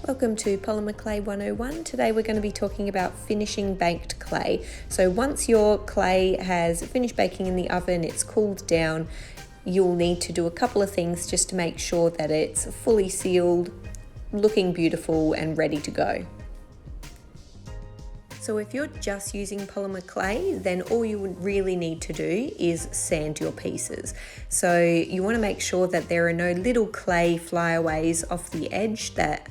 Welcome to Polymer Clay 101. Today we're going to be talking about finishing baked clay. So once your clay has finished baking in the oven, it's cooled down, you'll need to do a couple of things just to make sure that it's fully sealed, looking beautiful and ready to go. So if you're just using polymer clay, then all you would really need to do is sand your pieces. So you want to make sure that there are no little clay flyaways off the edge that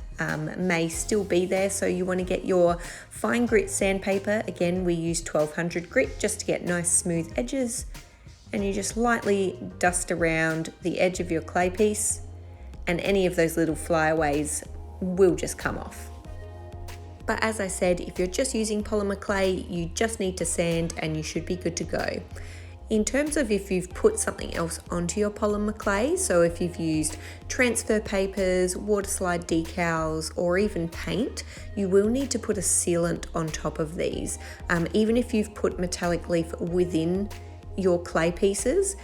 may still be there. So you want to get your fine grit sandpaper. Again, we use 1200 grit just to get nice smooth edges. And you just lightly dust around the edge of your clay piece, and any of those little flyaways will just come off. But as I said, if you're just using polymer clay, you just need to sand and you should be good to go. In terms of if you've put something else onto your polymer clay, so if you've used transfer papers, water slide decals, or even paint, you will need to put a sealant on top of these. Even if you've put metallic leaf within your clay pieces,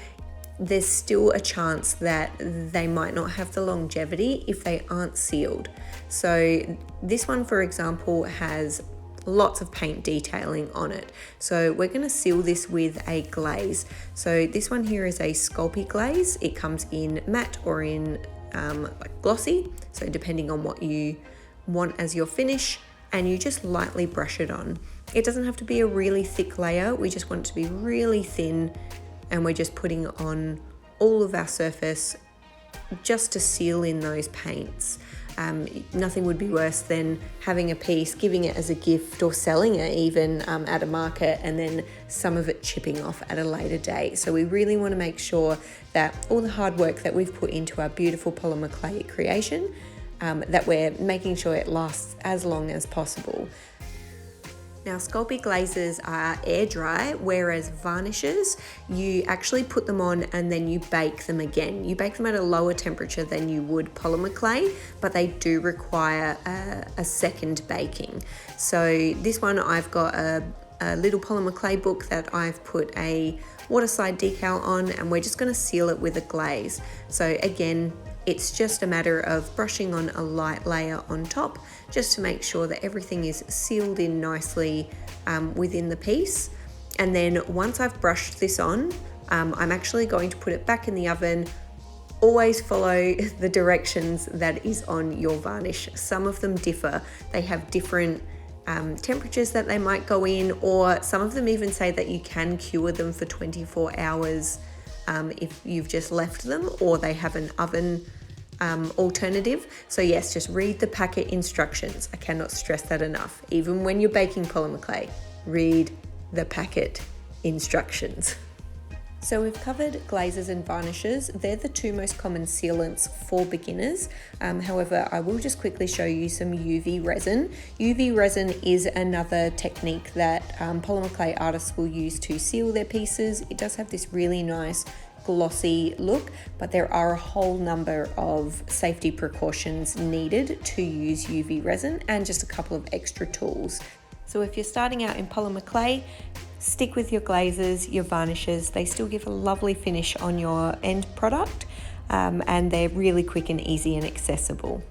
there's still a chance that they might not have the longevity if they aren't sealed. So this one, for example, has lots of paint detailing on it. So we're going to seal this with a glaze. So this one here is a Sculpey glaze. It comes in matte or in like glossy, so depending on what you want as your finish, and you just lightly brush it on. It doesn't have to be a really thick layer, we just want it to be really thin, and we're just putting on all of our surface just to seal in those paints. Nothing would be worse than having a piece, giving it as a gift or selling it even at a market, and then some of it chipping off at a later date. So we really want to make sure that all the hard work that we've put into our beautiful polymer clay creation, that we're making sure it lasts as long as possible. Now, Sculpey glazes are air dry, whereas varnishes, you actually put them on and then you bake them again. You bake them at a lower temperature than you would polymer clay, but they do require a second baking. So this one, I've got a little polymer clay book that I've put a water slide decal on, and we're just going to seal it with a glaze. So again, it's just a matter of brushing on a light layer on top just to make sure that everything is sealed in nicely within the piece. And then once I've brushed this on, I'm actually going to put it back in the oven. Always follow the directions that is on your varnish. Some of them differ. They have different temperatures that they might go in, or some of them even say that you can cure them for 24 hours if you've just left them, or they have an oven alternative. So yes, just read the packet instructions. I cannot stress that enough. Even when you're baking polymer clay, read the packet instructions. So we've covered glazes and varnishes. They're the two most common sealants for beginners. However, I will just quickly show you some UV resin. UV resin is another technique that polymer clay artists will use to seal their pieces. It does have this really nice glossy look, but there are a whole number of safety precautions needed to use UV resin and just a couple of extra tools. So if you're starting out in polymer clay, stick with your glazes, your varnishes. They still give a lovely finish on your end product, and they're really quick and easy and accessible.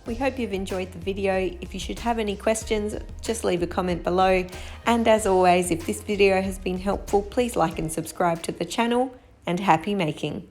We hope you've enjoyed the video. If you should have any questions, just leave a comment below. And as always, if this video has been helpful, please like and subscribe to the channel, and happy making.